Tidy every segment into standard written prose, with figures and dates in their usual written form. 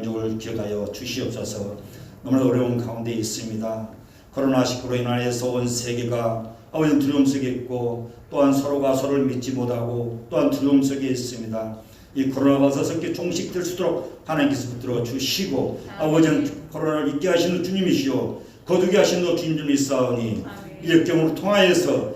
민족을 기억하여 주시옵소서. 너무나 어려운 가운데 있습니다. 코로나19로 인하여서 온 세계가 아버지 두려움 속에 있고 또한 서로가 서로를 믿지 못하고 또한 두려움 속에 있습니다. 이 코로나가 어떻게 종식될 수 있도록 하나님께서 붙들어 주시고 아버지는 코로나를 잊게 하시는 주님이시오 거두게 하시는 주님을 믿사오니 이 역경으로 통하여서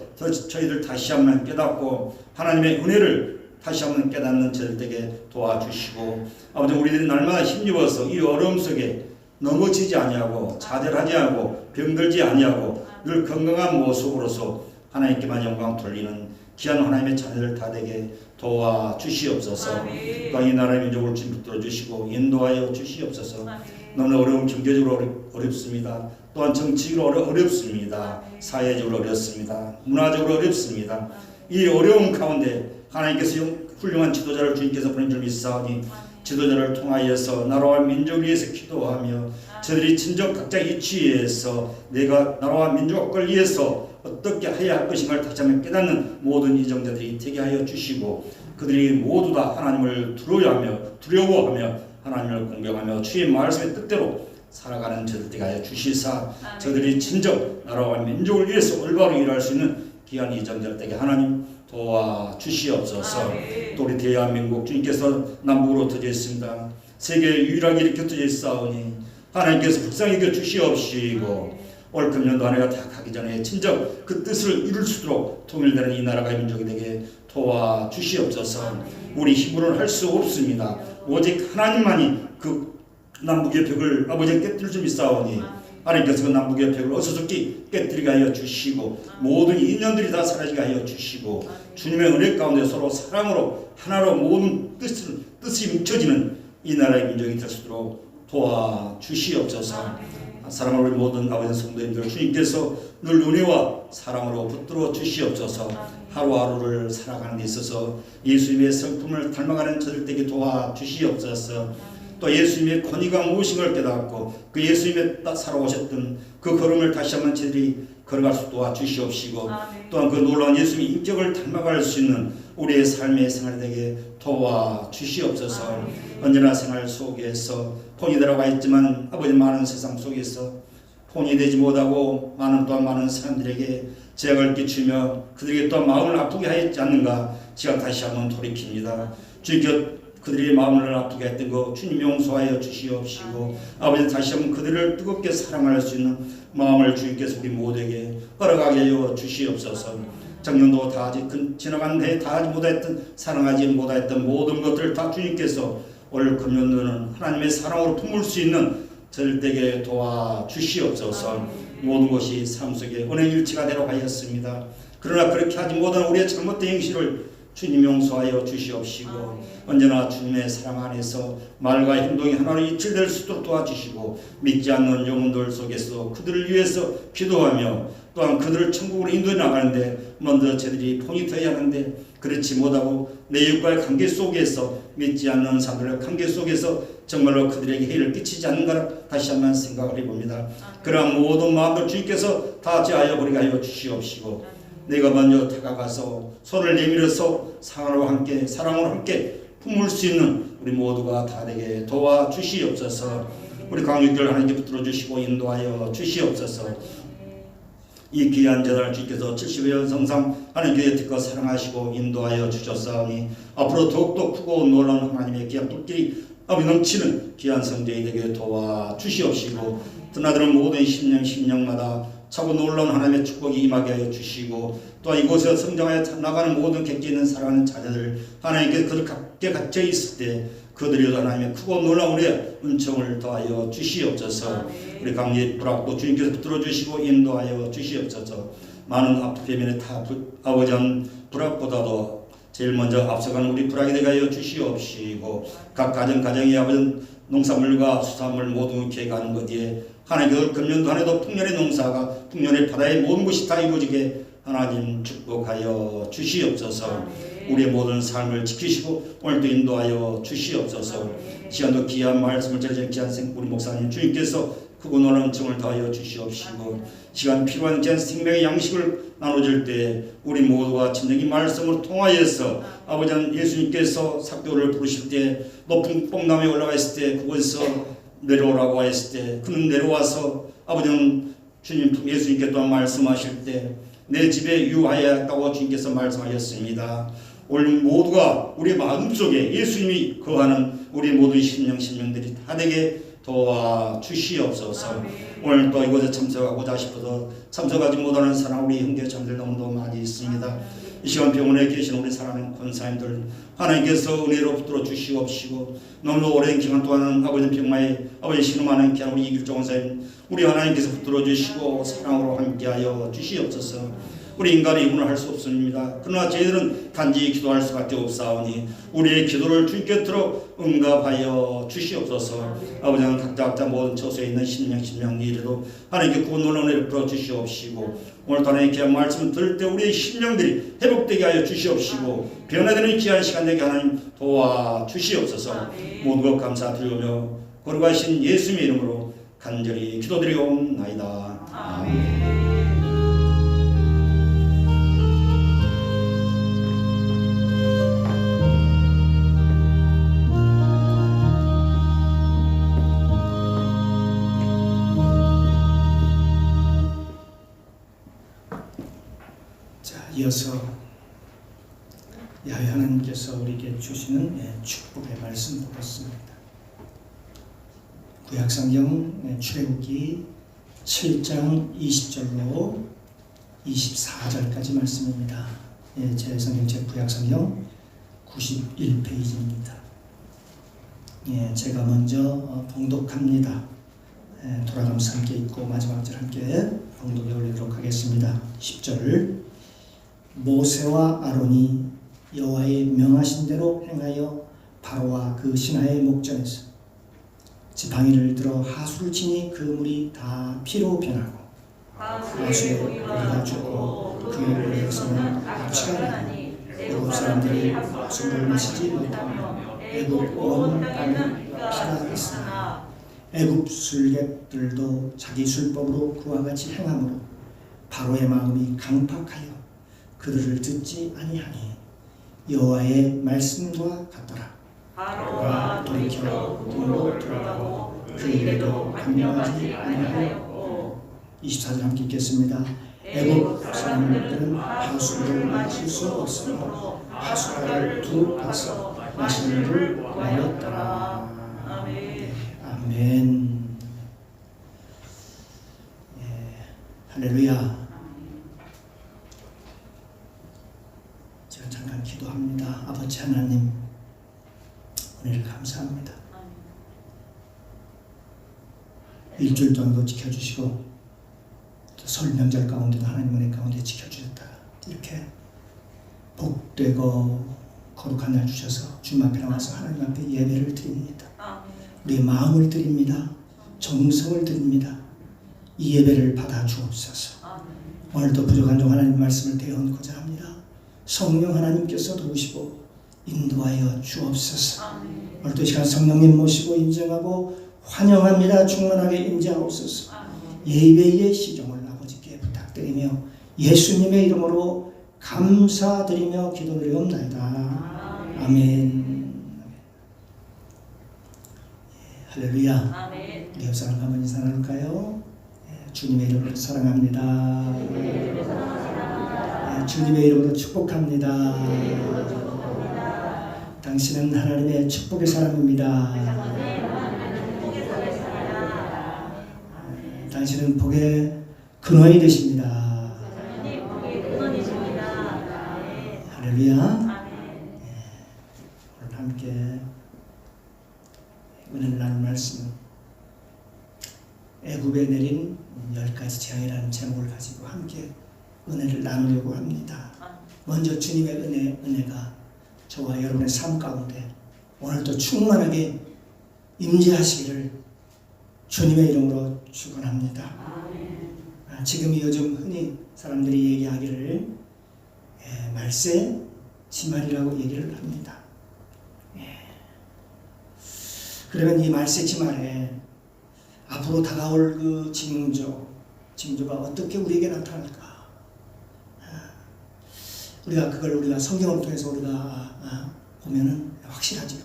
저희들 다시 한번 깨닫고 하나님의 은혜를 다시 한번 깨닫는 저들에게 도와주시고 아버지 우리들이 날마다 힘입어서 이 어려움 속에 넘어지지 아니하고 좌절하지 않고 병들지 아니하고 늘 건강한 모습으로서 하나님께만 영광 돌리는 귀한 하나님의 자녀들 다 되게 도와주시옵소서. 또한 이 나라의 민족을 주님 붙들어 주시고 인도하여 주시옵소서. 너무나 어려운 경제적으로 어렵습니다. 또한 정치적으로 어렵습니다. 사회적으로 어렵습니다. 문화적으로 어렵습니다. 이 어려움 가운데 하나님께서 훌륭한 지도자를 주님께서 보낸 줄 믿사오니 지도자를 통하여서 나라와 민족을 위해서 기도하며 저들이 진정 각자 이치에서 내가 나라와 민족을 위해서 어떻게 해야 할 것인가를 다시 한번 깨닫는 모든 이정자들이 되게 하여 주시고 그들이 모두 다 하나님을 두려워하며 하나님을 공경하며 주의 말씀의 뜻대로 살아가는 저들 되게 하여 주시사 저들이 진정 나라와 민족을 위해서 올바로 일할 수 있는 귀한 이정자들 되게 하나님 도와주시옵소서. 또 우리 대한민국 주님께서 남북으로 흩어져 있습니다. 세계 유일하게 이렇게 흩어져 있사오니 하나님께서 불쌍히 여겨 주시옵시고 올 금년도 한 해가 다 가기 전에 진정 그 뜻을 이룰 수 있도록 통일되는 이 나라가 민족이 되게 도와주시옵소서. 우리 힘으로는 할 수 없습니다. 오직 하나님만이 그 남북의 벽을 아버지의 깨뜨릴 줄 믿사오니 하나님께서 그 남북의 벽을 어서속히 깨뜨리게 하여 주시고 모든 인연들이 다 사라지게 하여 주시고 주님의 은혜 가운데 서로 사랑으로 하나로 모든 뜻이 뭉쳐지는 이 나라의 민족이 될 수 있도록 도와주시옵소서. 사랑하는 우리 모든 아버지 성도님들 주님께서 늘 은혜와 사랑으로 붙들어 주시옵소서. 하루하루를 살아가는 데 있어서 예수님의 성품을 닮아가는 저들에게 도와주시옵소서. 또 예수님의 권위가 무엇인 걸 깨닫고 그 예수님의 살아오셨던 그 걸음을 다시 한번 저들이 걸어갈 수 도와주시옵시고 또한 그 놀라운 예수님의 인격을 닮아갈 수 있는 우리의 삶의 생활이 되게 도와주시옵소서. 언제나 생활 속에서 폰이 들어가 있지만 아버지 많은 세상 속에서 폰이 되지 못하고 많은 사람들에게 제약을 끼치며 그들에게 또 마음을 아프게 하였지 않는가 제가 다시 한번 돌이킵니다. 주님께 그들의 마음을 아프게 했던 거 주님 용서하여 주시옵시고 아버지 다시 한번 그들을 뜨겁게 사랑할 수 있는 마음을 주님께서 우리 모두에게 허락하게 하여 주시옵소서. 작년도 다 지나간 해에 다 하지 못했던 사랑하지 못했던 모든 것들을 다 주님께서 올 금년도는 하나님의 사랑으로 품을 수 있는 저들에게 도와주시옵소서. 모든 것이 삶 속에 은혜 일치가 되도록 하였습니다. 그러나 그렇게 하지 못한 우리의 잘못된 행실을 주님 용서하여 주시옵시고 언제나 주님의 사랑 안에서 말과 행동이 하나로 일치될 수 있도록 도와주시고 믿지 않는 영혼들 속에서 그들을 위해서 기도하며 또한 그들을 천국으로 인도해 나가는데 먼저 저들이 폰이 되어야 하는데 그렇지 못하고 내 이웃과의 관계 속에서 믿지 않는 사람들의 관계 속에서 정말로 그들에게 해를 끼치지 않는가 다시 한번 생각을 해봅니다. 그러한 모든 마음들 주님께서 다 제하여 버리게 하여 주시옵시고 내가 먼저 다가가서 손을 내밀어서 사랑으로 함께 품을 수 있는 우리 모두가 다 되게 도와주시옵소서. 우리 강육들 하나님께 붙들어 주시고 인도하여 주시옵소서. 이 귀한 제단을 주께서 70여 성상 하나님께 듣고 사랑하시고 인도하여 주셨사오니 앞으로 더욱더 크고 놀라운 하나님의 귀한 불길이 넘치는 귀한 성전이 되게 도와주시옵시고 드나드는 모든 심령마다 차고 놀라운 하나님의 축복이 임하게 하여 주시고 또한 이곳에서 성장하여 나가는 모든 객지 있는 사랑하는 자녀들 하나님께서 그들 각게 갇혀 있을 때 그들이 하나님의 크고 놀라운 우리의 은총을 더하여 주시옵소서. 우리 강리 불합도 주님께서 붙들어 주시고 인도하여 주시옵소서. 많은 앞에면에 다 아버지 불합보다도 제일 먼저 앞서가는 우리 불악이 되게 하여 주시옵시고 각 가정이 아버지 농산물과 수산물 모두 기획하는 것에 하나님 금년도 한 해도 풍년의 농사가 풍년의 바다의 모든 것이 다 이루어지게 하나님 축복하여 주시옵소서. 우리의 모든 삶을 지키시고 오늘도 인도하여 주시옵소서. 시간도 귀한 말씀을 전해주신 귀한 우리 목사님 주님께서 크고 놀라운 은총을 더하여 주시옵시고 시간 필요한 귀한 생명의 양식을 나눠줄 때 우리 모두가 진정이 말씀으로 통하여서 아버지 예수님께서 사도를 부르실 때 높은 뽕나무에 올라가 있을 때 그곳에서 내려오라고 했을 때 그는 내려와서 아버지는 주님 예수님께 또한 말씀하실 때 내 집에 유하여야 했다고 주님께서 말씀하셨습니다. 오늘 모두가 우리 마음속에 예수님이 거하는 우리 모두의 심령들이 다 되게 도와주시옵소서. 오늘 또 이곳에 참석하고자 싶어도 참석하지 못하는 사람 우리 형제자매들 너무도 많이 있습니다. 이 시간 병원에 계신 우리 사랑하는 권사님들 하나님께서 은혜로 붙들어 주시옵시고 너무나 오랜 기간 동안은 아버지 병마에 아버지 신음하는 귀한 우리 이길종 권사님 우리 하나님께서 붙들어 주시고 사랑으로 함께하여 주시옵소서. 우리 인간이 이분을 할 수 없습니다. 그러나 저희들은 단지 기도할 수밖에 없사오니 우리의 기도를 주님께 들어 응답하여 주시옵소서. 아버지는 각자 모든 처소에 있는 심령 일에도 하나님께 구원을 은혜를 풀어 주시옵시고 오늘 하나님의 귀한 말씀을 들을 때 우리의 심령들이 회복되게 하여 주시옵시고 변화되는 귀한 시간 되게 하나님 도와주시옵소서. 모든 것 감사드리며 거룩하신 예수님의 이름으로 간절히 기도드리옵나이다. 아멘. 이어서 야훼 하나님께서 우리에게 주시는 축복의 말씀 보겠습니다. 구약성경 출애굽기 7장 20절로 24절까지 말씀입니다. 제 성경책 구약성경 91페이지입니다. 제가 먼저 봉독합니다. 돌아가면서 함께 읽고 마지막 절 함께 봉독에 올리도록 하겠습니다. 10절 모세와 아론이 여호와의 명하신 대로 행하여 바로와 그 신하의 목전에서 지팡이를 들어 하수를 치니 그 물이 다 피로 변하고 하수에 우리가 죽고 그 물에서는 악취가 나니 애굽 사람들이 술을 마시지 못하며 애굽 온 땅에 피가 있으나 애굽 술객들도 자기 술법으로 그와 같이 행함으로 바로의 마음이 강팍하여 그들을 듣지 아니하니 여호와의 말씀과 같더라. 바로가 돌이켜 물로 들어가고 그 일에도 강령하지 아니하였고 24절 함께 읽겠습니다. 애굽 사람들은 하수를 마실 수 없으므로 하수가를 두 바서 마시는 줄 알았더라. 아멘. 아멘. 할렐루야. 제가 잠깐 기도합니다. 아버지 하나님, 오늘 감사합니다. 일주일 동안도 지켜주시고 또 설 명절 가운데도 하나님 은혜 가운데 지켜주셨다. 이렇게 복되고 거룩한 날 주셔서 주님 앞에 나와서 하나님 앞에 예배를 드립니다. 우리의 마음을 드립니다. 정성을 드립니다. 이 예배를 받아 주옵소서. 오늘도 부족한 종 하나님 말씀을 대언고자 합니다. 성령 하나님께서 도우시고 인도하여 주옵소서. 오늘도 이 시간 성령님 모시고 인정하고 환영합니다. 충만하게 임재하옵소서. 예배의 시종을 아버지께 부탁드리며 예수님의 이름으로 감사드리며 기도드리옵나이다. 아멘. 할렐루야. 우리 옆사람 한번 인사 나눌까요? 주님의 이름으로 사랑합니다. 주님의 이름으로 축복합니다. 당신은 하나님의 축복의 사람입니다. 당신은 복의 근원이 되십니다. 할렐루야. 오늘 함께 은혜를 나눌 말씀은 애굽에 내린 10가지 재앙이라는 제목을 가지고 함께 은혜를 나누려고 합니다. 먼저 주님의 은혜가 저와 여러분의 삶 가운데 오늘도 충만하게 임재하시기를 주님의 이름으로 축원합니다. 지금 요즘 흔히 사람들이 얘기하기를 말세 지말이라고 얘기를 합니다. 그러면 이 말세 지말에 앞으로 다가올 그 징조가 어떻게 우리에게 나타날까? 우리가 성경을 통해서 우리가 보면은 확실하지요.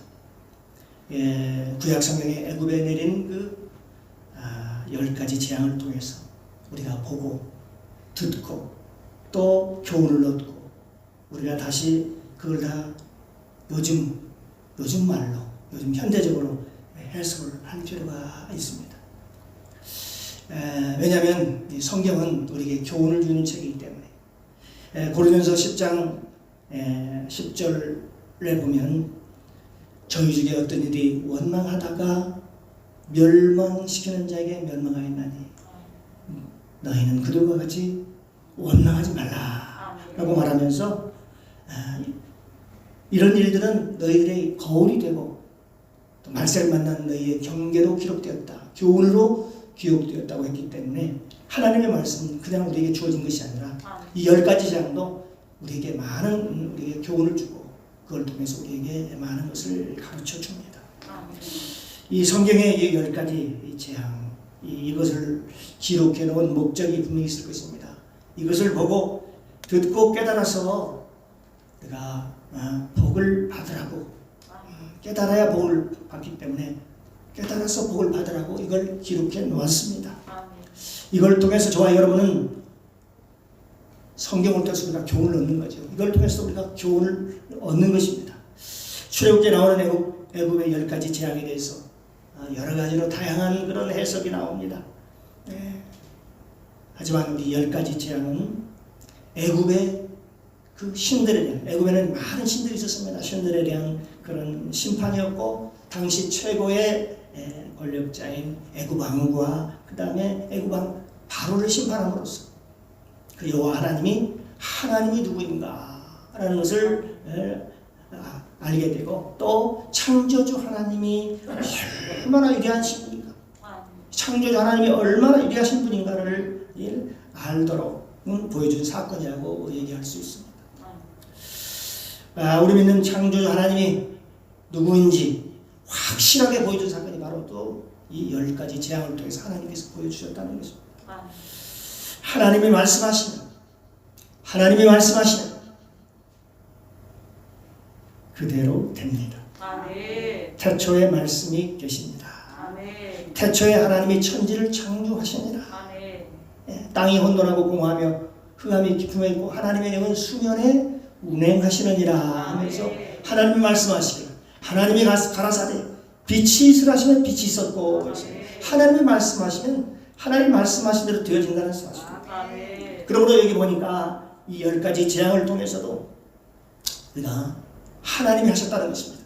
구약 성경에 애굽에 내린 그 10가지 재앙을 통해서 우리가 보고 듣고 또 교훈을 얻고 우리가 다시 그걸 다 요즘 말로 요즘 현대적으로 해석을 할 필요가 있습니다. 왜냐하면 이 성경은 우리에게 교훈을 주는 책이기 때문에 고린도전서 10장 10절에 보면 저희 중에 어떤 일이 원망하다가 멸망시키는 자에게 멸망하였나니 너희는 그들과 같이 원망하지 말라 라고 말하면서 이런 일들은 너희들의 거울이 되고 또 말세를 만난 너희의 경계로 기록되었다, 교훈으로 기록되었다고 했기 때문에 하나님의 말씀은 그냥 우리에게 주어진 것이 아니라 이 10가지 재앙도 우리에게 많은 우리에게 교훈을 주고 그걸 통해서 우리에게 많은 것을 가르쳐 줍니다. 이 성경의 이 10가지 재앙, 이것을 기록해 놓은 목적이 분명히 있을 것입니다. 이것을 보고 듣고 깨달아서 내가 복을 받으라고, 깨달아야 복을 받기 때문에 깨달아서 복을 받으라고 이걸 기록해 놓았습니다. 이걸 통해서 저와 여러분은 성경을 통해서 우리가 교훈을 얻는 거죠. 이걸 통해서 우리가 교훈을 얻는 것입니다. 출애굽기에 나오는 애굽의 10가지 재앙에 대해서 여러 가지로 다양한 그런 해석이 나옵니다. 하지만 우리 10가지 재앙은 애굽의 그 신들에 대한, 애굽에는 많은 신들이 있었습니다. 신들에 대한 그런 심판이었고 당시 최고의 권력자인 애굽 왕과 그 다음에 애굽 왕 바로를 심판함으로써 그 여호와 하나님이 누구인가 라는 것을 알게 되고 또 창조주 하나님이 얼마나 위대한 분인가, 창조주 하나님이 얼마나 위대하신 분인가를 알도록 보여준 사건이라고 얘기할 수 있습니다. 우리 믿는 창조주 하나님이 누구인지 확실하게 보여준 사건이 바로 또 이 10가지 재앙을 통해서 하나님께서 보여주셨다는 것입니다. 하나님이 말씀하시면 그대로 됩니다. 태초에 말씀이 계십니다. 태초에 하나님이 천지를 창조하시니라. 땅이 혼돈하고 공허하며 흑암이 깊음에 있고 하나님의 영은 수면에 운행하시느니라 하면서 하나님이 말씀하시기를, 하나님이 가라사대 빛이 있으라 하시면 빛이 있었고, 하나님이 말씀하시면 하나님 말씀하신 대로 되어진다는 사실입니다. 그러므로 여기 보니까 이 10가지 재앙을 통해서도 우리가 하나님이 하셨다는 것입니다.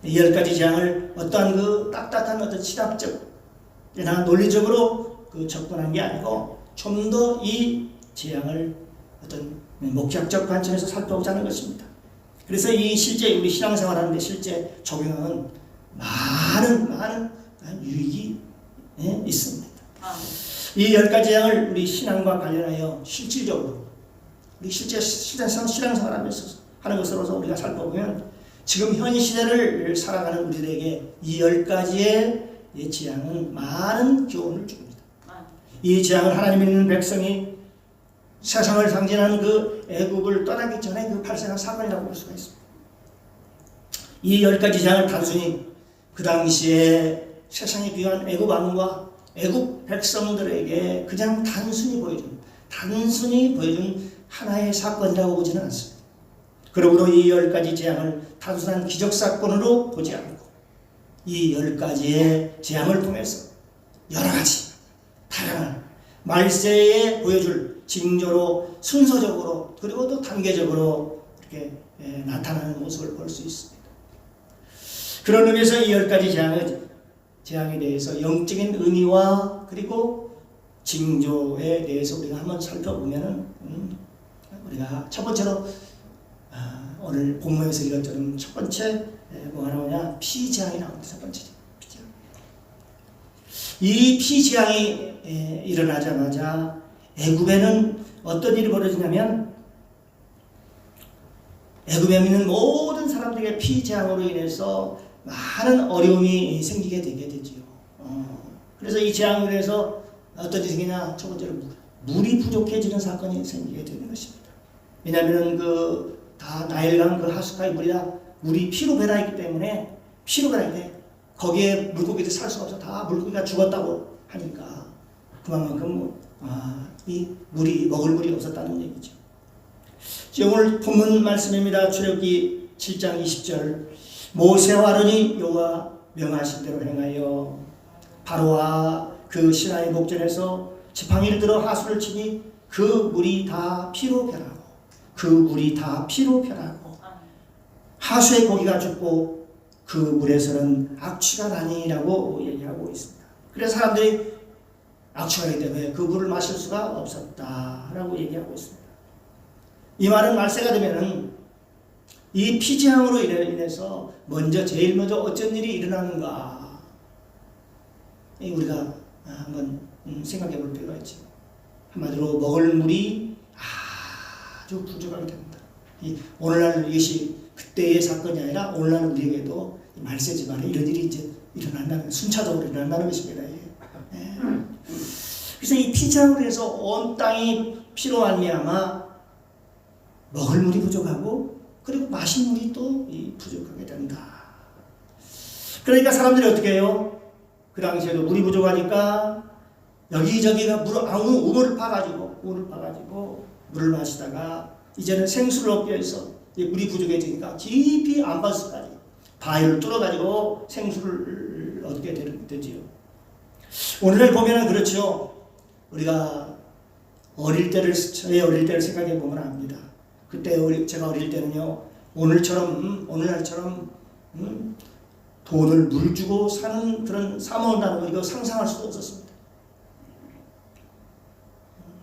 이 10가지 재앙을 어떠한 그 딱딱한 어떤 시각적이나 논리적으로 접근한 게 아니고 좀 더 이 재앙을 어떤 목적적 관점에서 살펴보자는 것입니다. 그래서 이 실제 우리 신앙생활하는데 실제 적용하는 많은 유익이 있습니다. 이 10가지 재앙을 우리 신앙과 관련하여 실질적으로 우리 실제 신앙생활하면서 하는 것으로서 우리가 살펴보면 지금 현 시대를 살아가는 우리들에게 이 10가지의 재앙은 많은 교훈을 줍니다. 이 재앙을 하나님 믿는 백성이 세상을 상징하는 그 애굽을 떠나기 전에 그 발생한 사건이라고 볼 수가 있습니다. 이 10가지 재앙을 단순히 그 당시에 세상에 귀한 애굽 왕과 애굽 백성들에게 그냥 단순히 보여준 하나의 사건이라고 보지는 않습니다. 그러므로 이 10가지 재앙을 단순한 기적사건으로 보지 않고 이 10가지의 재앙을 통해서 여러 가지 다양한 말세에 보여줄 징조로 순서적으로 그리고 또 단계적으로 이렇게 나타나는 모습을 볼 수 있습니다. 그런 의미에서 이 10가지 재앙에 대해서 영적인 의미와 그리고 징조에 대해서 우리가 한번 살펴보면은 우리가 첫 번째로 오늘 본문에서 읽었던 첫 번째 뭐가 나오냐, 피재앙이 나옵니다. 첫 번째 피재앙. 이 피재앙이 일어나자마자 애굽에는 어떤 일이 벌어지냐면 애굽에 있는 모든 사람들에게 피재앙으로 인해서 많은 어려움이 생기게 되게 되지요. 그래서 이 재앙으로 인해서 어떤 일이 생기냐, 첫 번째로 물이 부족해지는 사건이 생기게 되는 것입니다. 왜냐하면 다 나일강 그 하수카의 물이 피로 배라있기 때문에 피로 변하게 거기에 물고기들이 살 수가 없어. 다 물고기가 죽었다고 하니까 그만큼 이 물이 먹을 물이 없었다는 얘기죠. 오늘 본문 말씀입니다. 출애굽기 7장 20절 모세와 아론이 여호와 명하신 대로 행하여 바로와 그 시나이 목전에서 지팡이를 들어 하수를 치니 그 물이 다 피로 변하고 하수의 고기가 죽고 그 물에서는 악취가 나니라고 얘기하고 있습니다. 그래서 사람들이 악취가 나기 때문에 그 물을 마실 수가 없었다라고 얘기하고 있습니다. 이 말은 말세가 되면은 이 피지향으로 인해서 제일 먼저 어쩐 일이 일어나는가 우리가 한번 생각해 볼 필요가 있죠. 한마디로 먹을 물이 아주 부족하게 됩니다. 오늘날 이것이 그때의 사건이 아니라 오늘날 우리에게도 말세 집안에 이런 일이 이제 일어난다는, 순차적으로 일어난다는 것입니다. 그래서 이 피지향으로 해서 온 땅이 피로 말미암아 먹을 물이 부족하고 그리고 마실 물이 또 부족하게 된다. 그러니까 사람들이 어떻게 해요? 그 당시에도 물이 부족하니까 여기저기가 우물을 파가지고 물을 마시다가 이제는 생수를 얻기 위해서 물이 부족해지니까 깊이 안바스까지 바위를 뚫어가지고 생수를 얻게 되지요. 오늘날 보면은 그렇죠. 우리가 저의 어릴 때를 생각해 보면 압니다. 그때 제가 어릴 때는요, 오늘날처럼 돈을 물 주고 사는 그런 사모한다는 거 이거 상상할 수도 없었습니다.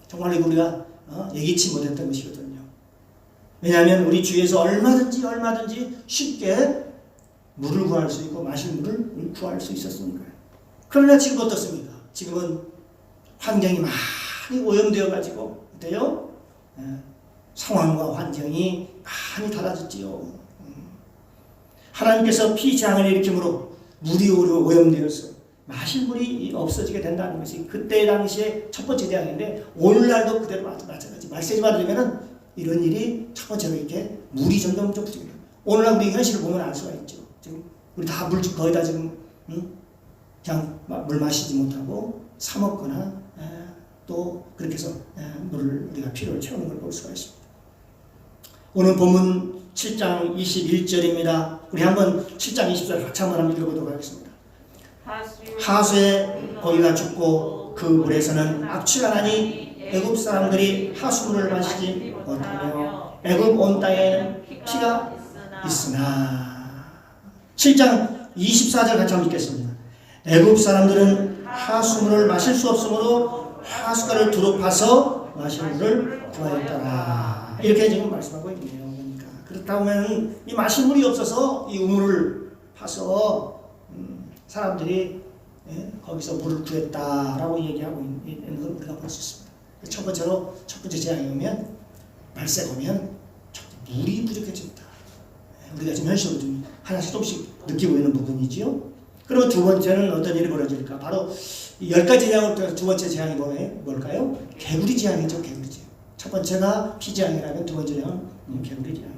정말 이거 우리가 예기치 못했던 것이거든요. 왜냐하면 우리 주위에서 얼마든지 쉽게 물을 구할 수 있고 마실 물을 구할 수 있었으니까요. 그러나 지금 어떻습니까? 지금은 환경이 많이 오염되어 가지고 어때요? 상황과 환경이 많이 달라졌지요. 하나님께서 피지향을 일으킴으로 물이 오염되어서 마실 물이 없어지게 된다는 것이 그때 당시에 첫 번째 재앙인데 오늘날도 그대로 마찬가지. 말세지만 되면은 이런 일이 첫 번째로 이렇게 물이 점점 부족해요. 오늘날 우리 현실을 보면 알 수가 있죠. 지금 우리 다 물 거의 다 지금 그냥 물 마시지 못하고 사 먹거나 또 그렇게 해서 물을 우리가 필요를 채우는 걸 볼 수가 있습니다. 오늘 본문 7장 21절입니다. 우리 한번 7장 20절 같이 한번 읽어보도록 하겠습니다. 하수의 고기가 죽고 그 물에서는 악취가 나니 애굽 사람들이 하수물을 마시지 못하며 애굽 온 땅에는 피가 있으나 7장 24절 같이 한번 읽겠습니다. 애굽 사람들은 하수물을 마실 수 없으므로 하수가를 두루 파서 마실 물을 구하였더라. 이렇게 지금 말씀하고 있네요. 그러니까 그렇다 보면 이 마실 물이 없어서 이 우물을 파서 사람들이 거기서 물을 구했다라고 얘기하고 있는 걸 우리가 볼 수 있습니다. 첫 번째 재앙이 오면 말세가 오면 물이 부족해집니다. 우리가 지금 현실로 좀 하나씩 조금씩 느끼고 있는 부분이지요. 그리고 두 번째는 어떤 일이 벌어질까? 바로 10가지 재앙을 두 번째 재앙이 뭘까요? 개구리 재앙이죠. 개구리 재앙. 첫 번째가 피재앙이라면 두 번째 재앙은 개구리 재앙이에요.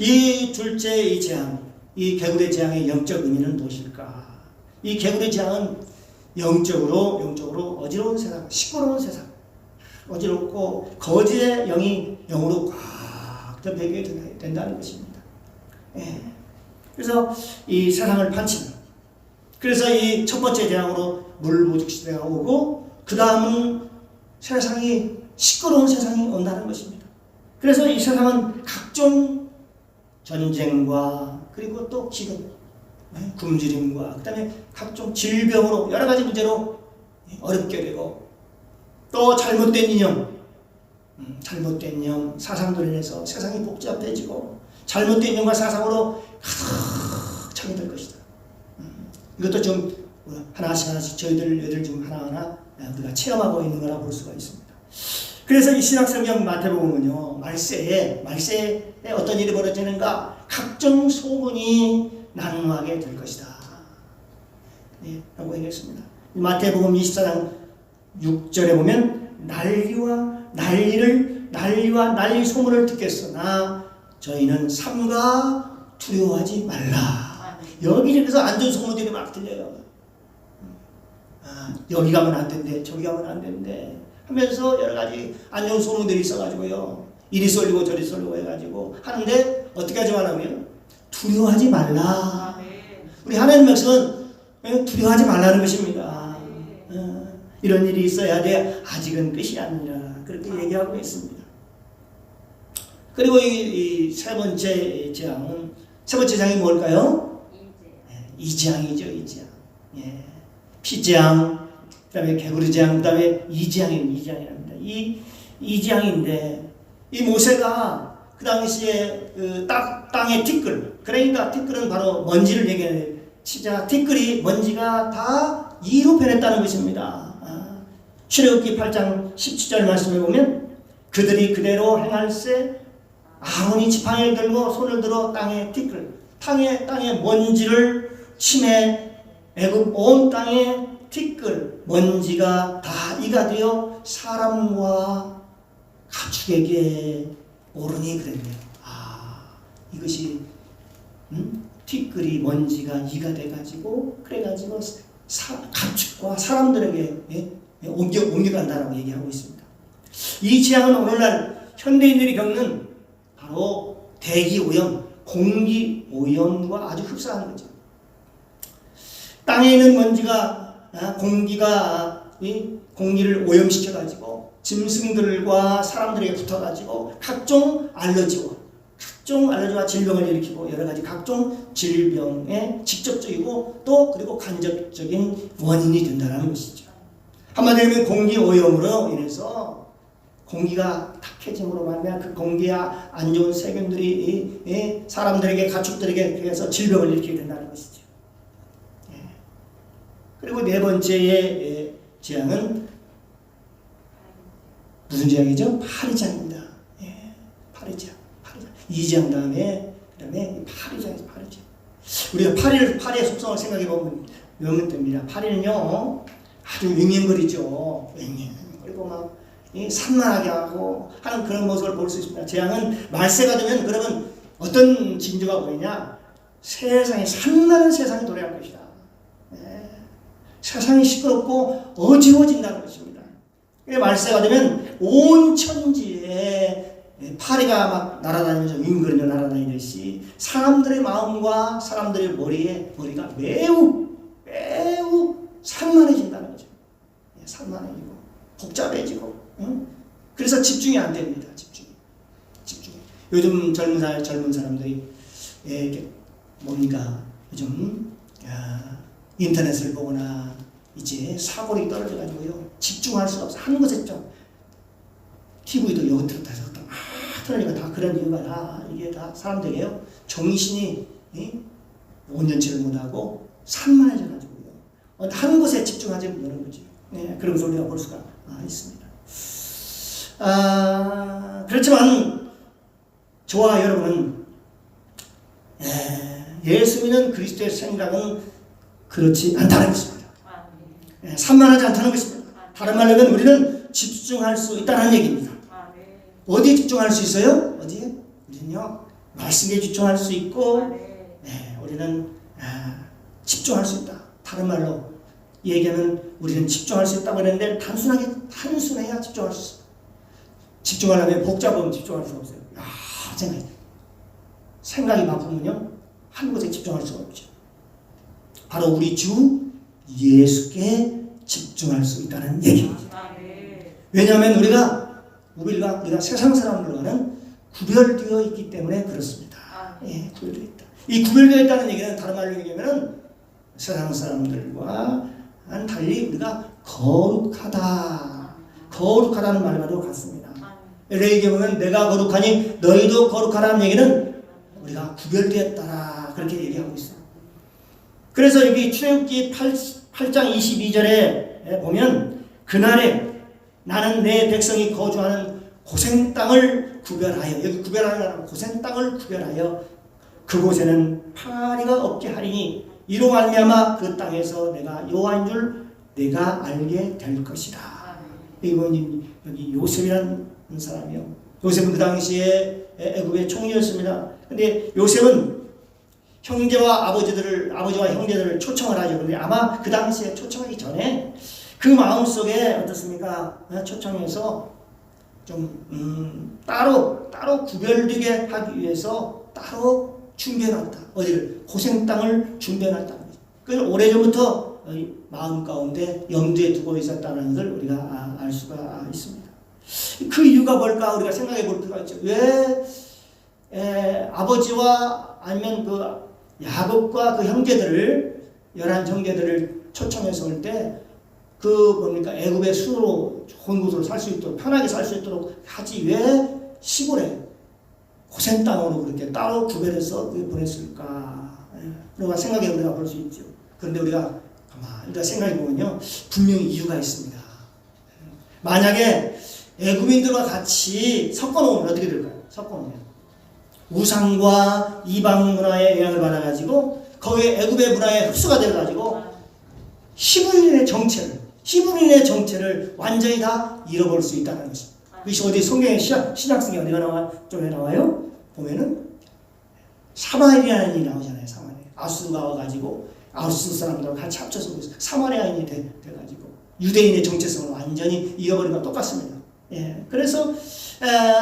이 둘째 이 재앙, 이 개구리 재앙의 영적 의미는 무엇일까? 이 개구리 재앙은 영적으로 어지러운 세상, 시끄러운 세상, 어지럽고 거짓의 영으로 꽉 덮여게 된다는 것입니다. 그래서 이 세상을 판치는, 그래서 이 첫 번째 재앙으로 물 부족 시대가 오고 그 다음은 시끄러운 세상이 온다는 것입니다. 그래서 이 세상은 각종 전쟁과 그리고 또 기근, 굶주림과 그다음에 각종 질병으로 여러 가지 문제로 어렵게 되고 또 잘못된 이념, 사상들로 인해서 세상이 복잡해지고 잘못된 이념과 사상으로 가득 차게 될 것이다. 이것도 좀 하나씩 저희들 지금 하나하나 우리가 체험하고 있는 거라 볼 수가 있습니다. 그래서 이 신약성경 마태복음은요, 말세에 어떤 일이 벌어지는가? 각종 소문이 난무하게 될 것이다. 라고 얘기했습니다. 마태복음 24장 6절에 보면 난리와 난리 소문을 듣겠으나 저희는 삼가 두려워하지 말라. 여기저기서 안 좋은 소문들이 막 들려요. 여기 가면 안 된대, 저기 가면 안 된대 하면서 여러 가지 안 좋은 소문들이 있어가지고요. 이리 쏠리고 저리 쏠리고 해가지고 하는데 어떻게 하지만 하면 두려워하지 말라. 우리 하나님 말씀은 두려워하지 말라는 것입니다. 이런 일이 있어야 돼. 아직은 끝이 아니라 그렇게 얘기하고 있습니다. 그리고 이 세 번째 장이 뭘까요? 이재앙이죠. 이재앙. 예. 피재앙, 그다음에 개구리재앙, 그다음에 이재앙입니다. 이재앙인데 이 모세가 그 당시에 그 땅의 티끌, 그러니까 티끌은 바로 먼지를 얘기하는 진짜 티끌이 먼지가 다 이로 변했다는 것입니다. 출애굽기 8장 17절 말씀에 보면 그들이 그대로 행할세 아론이 지팡이를 들고 손을 들어 땅의 티끌, 땅의 먼지를 침해 애굽 온 땅의 티끌, 먼지가 다 이가 되어 사람과 가축에게 오르니 그랬네요. 이것이 티끌이 먼지가 이가 돼가지고 그래가지고 가축과 사람들에게 옮겨간다라고 얘기하고 있습니다. 이 재앙은 오늘날 현대인들이 겪는 바로 대기 오염, 공기 오염과 아주 흡사한 거죠. 땅에 있는 먼지가 공기를 오염시켜가지고 짐승들과 사람들에게 붙어가지고 각종 알러지와 질병을 일으키고 여러 가지 각종 질병의 직접적이고 또 그리고 간접적인 원인이 된다는 것이죠. 한마디로 공기 오염으로 인해서 공기가 탁해짐으로 말미암아 그 공기에 안 좋은 세균들이 사람들에게 가축들에게 해서 질병을 일으키게 된다는 것이죠. 그리고 네 번째의 재앙은 무슨 재앙이죠? 파리재앙입니다. 파리재앙. 이재앙 다음에 파리재앙이죠. 우리가 파리의 속성을 생각해 보면 됩니다. 파리는요 아주 윙윙거리죠. 그리고 막 산만하게 하고 하는 그런 모습을 볼 수 있습니다. 재앙은 말세가 되면 그러면 어떤 징조가 보이냐? 세상에 산만한 세상이 도래할 것이다. 세상이 시끄럽고 어지러워진다는 것입니다. 말세가 되면 온 천지에 파리가 막 날아다니면서 윙거리며 날아다니듯이 사람들의 마음과 사람들의 머리가 매우 산만해진다는 거죠. 산만해지고 복잡해지고 그래서 집중이 안 됩니다. 집중이. 요즘 젊은 사람들이 뭡니까? 요즘 인터넷을 보거나 이제 사고력이 떨어져가지고요 집중할 수가 없어. 한 곳에 좀 TV도 여기 들었다 저기 틀으니까 다 그런 이유가 이게 다 사람들이에요. 정신이 온전치를 못하고 산만해져가지고요 한 곳에 집중하지 못하는 거죠. 그러면서 우리가 볼 수가 있습니다. 그렇지만 저와 여러분은 예수 믿는 그리스도의 생각은 그렇지 않다는 것입니다. 산만하지 않다는 것입니다. 다른 말로 하면 우리는 집중할 수 있다는 얘기입니다. 어디에 집중할 수 있어요? 어디에? 우리는요 말씀에 집중할 수 있고 우리는 집중할 수 있다. 다른 말로 얘기하면 우리는 집중할 수 있다고 했는데 단순해야 집중할 수 있어요. 집중하려면 복잡하면 집중할 수 없어요. 생각이 바쁘면요 한 곳에 집중할 수가 없죠. 바로 우리 주 예수께 집중할 수 있다는 얘기입니다. 왜냐하면 우리가 세상 사람들과는 구별되어 있기 때문에 그렇습니다. 구별되어 있다. 이 구별되어 있다는 얘기는 다른 말로 얘기하면 세상 사람들과는 달리 우리가 거룩하다는 말과도 같습니다. 예를 얘기하면 내가 거룩하니 너희도 거룩하다는 얘기는 우리가 구별되었다 그렇게 얘기하고 있어요. 그래서 여기 출애굽기 8장 22절에 보면 그날에 나는 내 백성이 거주하는 고생 땅을 구별하여 여기 구별하는 고생 땅을 구별하여 그곳에는 파리가 없게 하리니 이로 말미암아 그 땅에서 내가 여호와인 줄 내가 알게 될 것이다. 여기 요셉이라는 사람이요. 요셉은 그 당시에 애굽의 총리였습니다. 근데 요셉은 형제와 아버지와 형제들을 초청을 하죠. 그런데 아마 그 당시에 초청하기 전에 그 마음속에 어떻습니까? 초청해서 좀 따로 구별되게 하기 위해서 따로 준비해놨다. 어디를? 고생 땅을 준비해놨다. 그걸 오래전부터 마음 가운데 염두에 두고 있었다는 것을 우리가 알 수가 있습니다. 그 이유가 뭘까 우리가 생각해 볼 필요가 있죠. 왜 아버지와 아니면 그 야곱과 그 형제들을 11형제들을 초청해서 올 때 그 뭡니까 애굽의 수로 좋은 곳으로 살 수 있도록 편하게 살 수 있도록 하지 왜 시골에 고생 땅으로 그렇게 따로 구별해서 보냈을까? 우리가 생각해 우리가 볼 수 있죠. 그런데 우리가 생각해 보면요 분명히 이유가 있습니다. 만약에 애굽인들과 같이 섞어놓으면 어떻게 될까요? 섞어놓으면 우상과 이방 문화의 영향을 받아가지고 거기에 애굽의 문화에 흡수가 돼가지고 히브리인의 정체를 완전히 다 잃어버릴 수 있다는 것입니다. 그것이 어디 성경의 신약성경에 어디가 쪽에 나와요? 보면은 사마리아인이 나오잖아요. 사마리아. 아수가 와가지고 아수 사람들하고 같이 합쳐서 사마리아인이 돼가지고 유대인의 정체성을 완전히 잃어버린 것 똑같습니다. 예. 그래서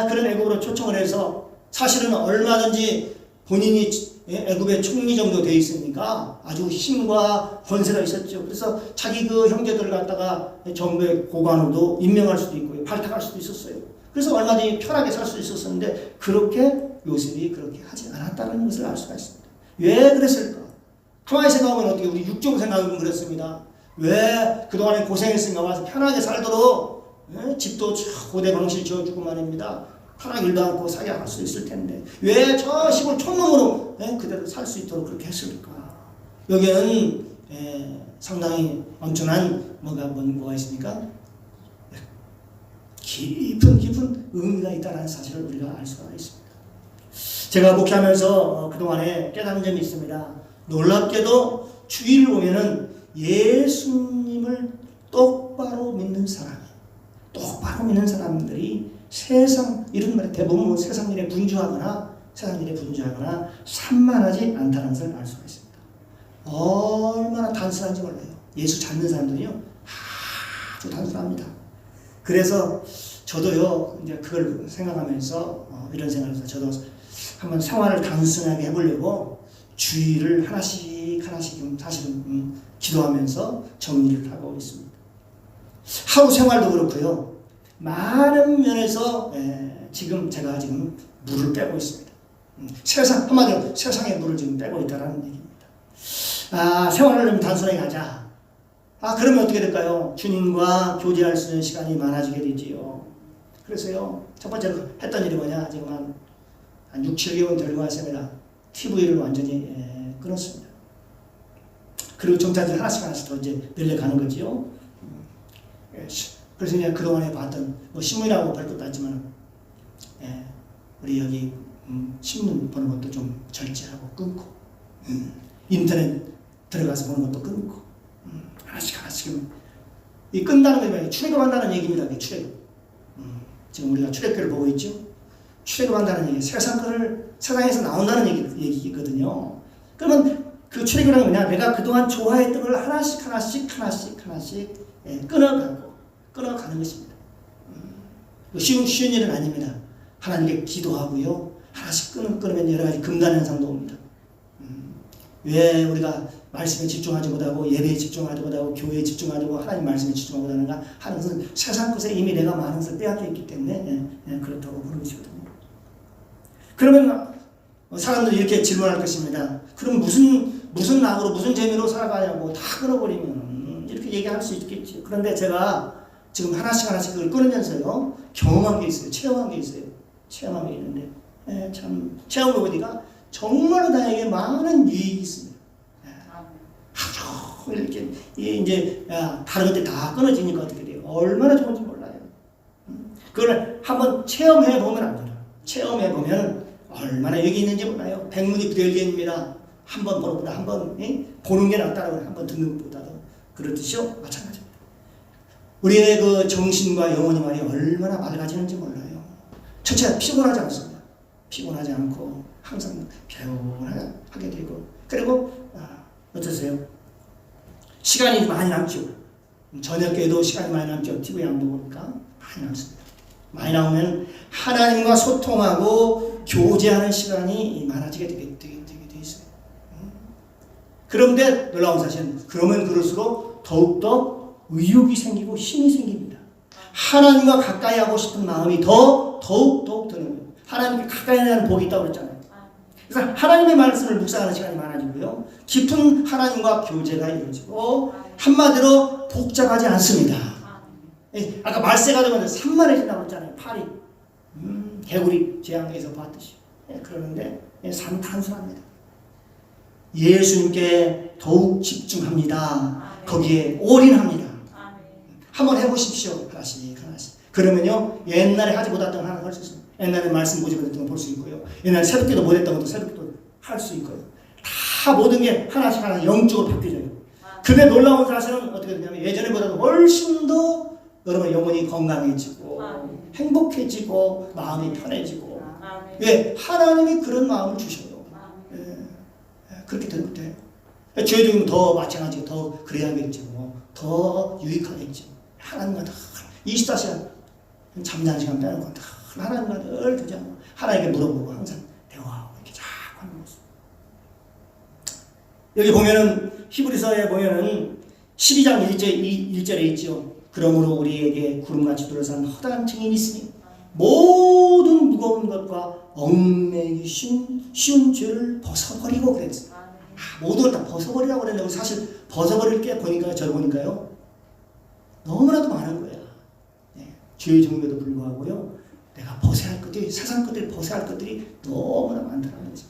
그런 애굽으로 초청을 해서 사실은 얼마든지 본인이 애굽의 총리 정도 돼 있으니까 아주 힘과 권세가 있었죠. 그래서 자기 그 형제들을 갖다가 정부의 고관으로도 임명할 수도 있고 발탁할 수도 있었어요. 그래서 얼마든지 편하게 살 수 있었는데 그렇게 요셉이 그렇게 하지 않았다는 것을 알 수가 있습니다. 왜 그랬을까? 가만히 생각하면 어떻게 우리 육적으로 생각하면 그렇습니다. 왜 그동안에 고생했으니까 와서 편하게 살도록 집도 고대 방실 지어주고 말입니다. 편하게 일도 않고 사게할 수 있을 텐데 왜 저 시골 촌놈으로 그대로 살 수 있도록 그렇게 했을까? 여기에는 상당히 엄청난 뭐가 있습니까? 깊은 의미가 있다는 사실을 우리가 알 수가 있습니다. 제가 목회하면서 그동안에 깨달은 점이 있습니다. 놀랍게도 주위를 보면은 예수님을 똑바로 믿는 사람들이 세상 이런 말에 대부분 세상 일에 분주하거나 산만하지 않다는 것을 알 수가 있습니다. 얼마나 단순한지 몰라요. 예수 찾는 사람들이요 아주 단순합니다. 그래서 저도요 이제 그걸 생각하면서 이런 생각을 해서 저도 한번 생활을 단순하게 해보려고 주의를 하나씩 사실은 기도하면서 정리를 하고 있습니다. 하루 생활도 그렇고요. 많은 면에서 제가 지금 물을 빼고 있습니다. 한마디로 세상의 물을 지금 빼고 있다는 얘기입니다. 생활을 좀 단순하게 하자. 그러면 어떻게 될까요? 주님과 교제할 수 있는 시간이 많아지게 되지요. 그래서요, 첫 번째로 했던 일이 뭐냐? 지금 한 6, 7개월 들고 왔습니다. TV를 완전히 끊었습니다. 그리고 정찰들 하나씩 더 이제 늘려가는 거지요. 그래서 이제 그동안에 봤던 신문이라고 별 것도 없지만 우리 여기 신문 보는 것도 좀 절제하고 끊고 인터넷 들어가서 보는 것도 끊고 하나씩 이 끈다는 게 뭐예요? 출애굽한다는 얘기입니다. 출애굽. 지금 우리가 출애굽을 보고 있죠. 출애굽한다는 얘기, 세상에서 나온다는 얘기거든요. 그러면 그 출애굽이라는 게 뭐냐? 내가 그동안 좋아했던 걸 하나씩 끊어가는 것입니다. 쉬운 일은 아닙니다. 하나님께 기도하고요. 하나씩 끊으면 여러 가지 금단 현상도 옵니다. 왜 우리가 말씀에 집중하지 못하고 예배에 집중하지 못하고 교회에 집중하지 못하고 하나님 말씀에 집중하지 못하는가 하는 것은 세상 것에 이미 내가 많은 것을 빼앗겨 있기 때문에 그렇다고 보는 것이거든요. 그러면 사람들이 이렇게 질문할 것입니다. 그럼 무슨 낙으로 무슨 재미로 살아가냐고 다 끊어버리면 이렇게 얘기할 수 있겠죠. 그런데 제가 지금 하나씩 그걸 끊으면서요 경험한 게 있어요. 체험한 게 있는데 참 체험해보니까 정말로 나에게 많은 유익이 있습니다. 아주 이렇게 이제 다른 것들 다 끊어지니까 어떻게 돼요? 얼마나 좋은지 몰라요. 그걸 한번 체험해보면 압니다. 체험해보면 얼마나 여기 있는지 몰라요. 백문이 불여일견입니다. 한 번 보는 것보다 한 번 보는 게 낫다라고 한 번 듣는 것보다도 그렇듯이요 마찬가지입니다. 우리의 그 정신과 영혼이 말이 얼마나 맑아지는지 몰라요. 첫째 피곤하지 않습니다. 피곤하지 않고 항상 개운하게 되고 그리고 어떠세요? 시간이 많이 남죠. 저녁에도 시간이 많이 남죠. TV 안 보니까 많이 남습니다. 많이 나오면 하나님과 소통하고 교제하는 시간이 많아지게 되게 돼 있어요. 그런데 놀라운 사실은 그러면 그럴수록 더욱더 의욕이 생기고 힘이 생깁니다. 하나님과 가까이 하고 싶은 마음이 더욱 드는 거예요. 하나님께 가까이 하는 복이 있다고 그랬잖아요. 그래서 하나님의 말씀을 묵상하는 시간이 많아지고요. 깊은 하나님과 교제가 이루어지고 한마디로 복잡하지 않습니다. 아까 말세가 되면 산만해진다고 했잖아요. 팔이 개구리 재앙에서 봤듯이. 그러는데 삶이 단순합니다. 예수님께 더욱 집중합니다. 거기에 올인합니다. 한번 해보십시오. 하나씩. 그러면요 옛날에 하지 못했던 하나 할 수 있습니다. 옛날에 말씀 보지 못했던 거 볼 수 있고요. 옛날에 새벽기도 못했던 것도 새벽기도 할 수 있고요. 다 모든 게 하나씩 영적으로 바뀌어져요. 근데 놀라운 사실은 어떻게 되냐면 예전에보다도 훨씬 더 여러분 영혼이 건강해지고 행복해지고 마음이 편해지고 왜? 하나님이 그런 마음을 주셔요. 그렇게 되는 것 같아요. 죄 중이면 더 마찬가지고 더 그래야겠죠. 더 유익하겠죠. 하나님과 더 24시간 잠자는 시간 빼는 건 다 하나님과 늘 교제하고 하나님께 물어보고 항상 대화하고 이렇게 자꾸 하는 모습. 여기 보면은 히브리서에 보면은 12장 1절에 있죠. 그러므로 우리에게 구름같이 둘러싼 허다한 증인이 있으니 모든 무거운 것과 얽매이기 쉬운 죄를 벗어버리고 그랬어요. 모든 걸 다 벗어버리라고 그랬는데 사실 벗어버릴 게 보니까 저를 보니까요 너무나도 많은 거야. 죄의 종류에도 불구하고요 내가 벗어야 할 것들이 세상 것들이 벗어야 할 것들이 너무나 많다는 거지.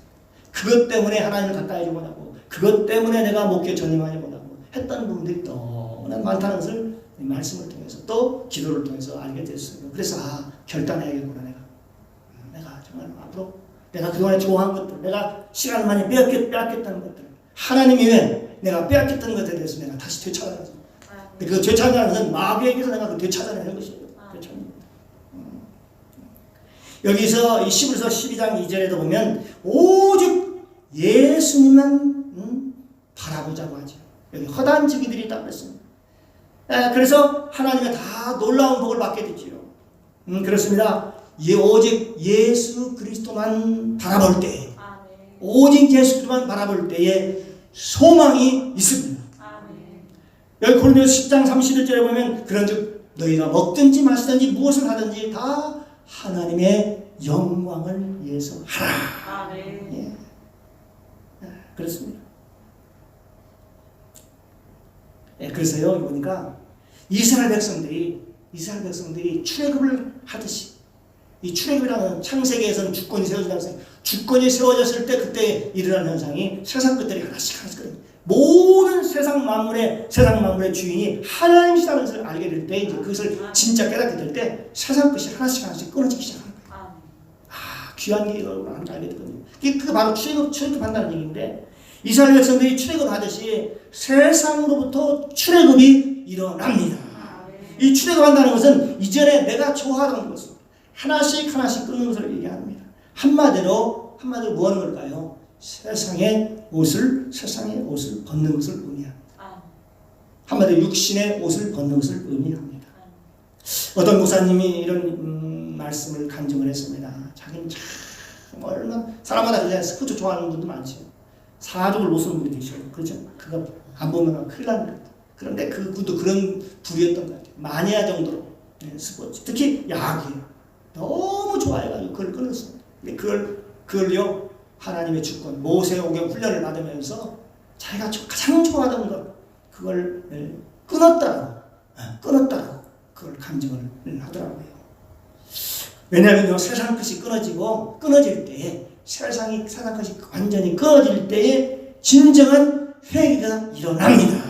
그것 때문에 하나님을 가까이 하지 못하고 그것 때문에 내가 목회 전임하지 못하고 했던 부분들이 너무나 많다는 것을 말씀을 통해서 또 기도를 통해서 알게 됐어요. 그래서 결단해야겠구나. 내가 정말 앞으로 내가 그동안에 좋아한 것들 내가 시간을 많이 빼앗겼다는 것들 하나님이 왜 내가 빼앗겼던 것에 대해서 내가 다시 되찾아가지고 그 되찾아가는 것은 마귀에게서 내가 그 되찾아내는 것이에요. 여기서 이 히브리서 12장 2절에도 보면 오직 예수님만 바라보자고 하죠. 여기 허다한 증인들이 있다고 그랬습니다. 그래서 하나님의 다 놀라운 복을 받게 되지요. 그렇습니다. 오직 예수 그리스도만 바라볼 때 오직 예수 그리스도만 바라볼 때에 소망이 있습니다. 여기 고린도서 10장 31절에 보면 그런즉 너희가 먹든지 마시든지 무엇을 하든지 다 하나님의 영광을 위해서 하라. 예. 그렇습니다. 그래서요 보니까 이스라엘 백성들이 출애굽을 하듯이 이 출애굽이라는 창세기에서는 주권이 세워진다고 했어요. 주권이 세워졌을 때 그때 일어나는 현상이 세상 것들이 하나씩 모든 세상 만물의 주인이 하나님이시라는 것을 알게 될 때 이제 그것을 진짜 깨닫게 될 때 세상 것이 하나씩 끊어지기 시작하는 거예요. 귀한 게 알게 되거든요. 그게 바로 출애굽한다는 얘기인데 이스라엘 백성들이 출애굽하듯이 세상으로부터 출애굽이 일어납니다. 이 출애굽한다는 것은 이전에 내가 좋아하던 것을 하나씩 끊는 것을 얘기합니다. 한마디로 뭐 하는 걸까요? 세상의 옷을 벗는 것을 의미합니다. 한마디로 육신의 옷을 벗는 것을 의미합니다. 어떤 목사님이 이런 말씀을 간증을 했습니다. 자기는 참 얼마나 사람마다 그냥 스포츠 좋아하는 분도 많죠. 사족을 못 쓰는 분이 계셔요. 그렇죠? 그거 안 보면 큰일 나는 것 같아요. 그런데 그분도 그런 부류였던 것 같아요. 마니아 정도로 스포츠, 특히 야구예요. 너무 좋아해가지고 그걸 끊었어요. 근데 그걸요 하나님의 주권, 모세오경 훈련을 받으면서 자기가 가장 좋아하던 것 그걸 끊었다고 그걸 간증을 하더라고요. 왜냐하면요 세상 것이 끊어질 때에 세상 것이 완전히 끊어질 때에 진정한 회개가 일어납니다.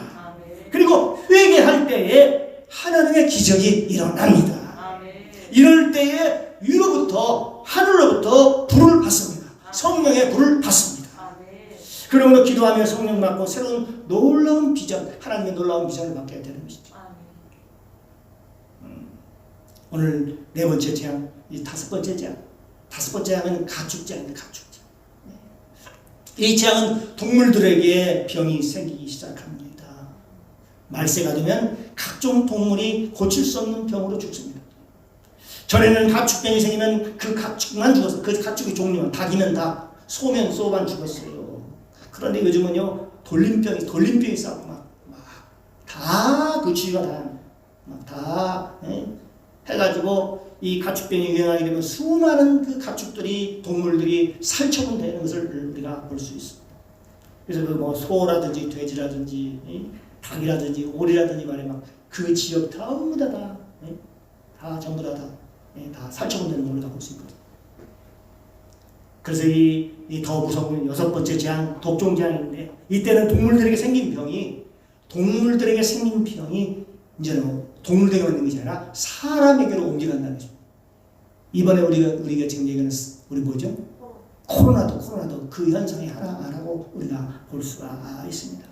그리고 회개할 때에 하나님의 기적이 일어납니다. 이럴 때에 위로부터 하늘로부터 불을 받습니다. 성령의 불을 받습니다. 그러므로 기도하며 성령 받고 새로운 놀라운 비전, 하나님의 놀라운 비전을 받게 되는 것이죠. 오늘 네 번째 재앙, 이 다섯 번째 재앙은 가축 재앙입니다. 가축 재앙. 이 재앙은 동물들에게 병이 생기기 시작합니다. 말세가 되면 각종 동물이 고칠 수 없는 병으로 죽습니다. 전에는 가축병이 생기면 그 가축만 죽었어요. 그 가축의 종류만, 닭이면 닭, 소면 소만 죽었어요. 그런데 요즘은요, 돌림병이 싸고 다 그 주위가 다 해가지고 이 가축병이 유행하게 되면 수많은 그 가축들이, 동물들이 살처분되는 것을 우리가 볼 수 있습니다. 그래서 그 뭐 소라든지 돼지라든지 닭이라든지 오리라든지 말에 막 그 지역 전부 다 전부 다 살처분되는 걸 우리가 볼 수 있거든요. 그래서 이 더 무서운 6번째 재앙, 독종 재앙인데, 이때는 동물들에게 생긴 병이 이제는 동물에게 있는 것이 아니라 사람에게로 옮겨간다는 것입니다. 이번에 우리가 지금 얘기하는 우리 뭐죠? 코로나도 그 현상이 하나라고 우리가 볼 수가 있습니다.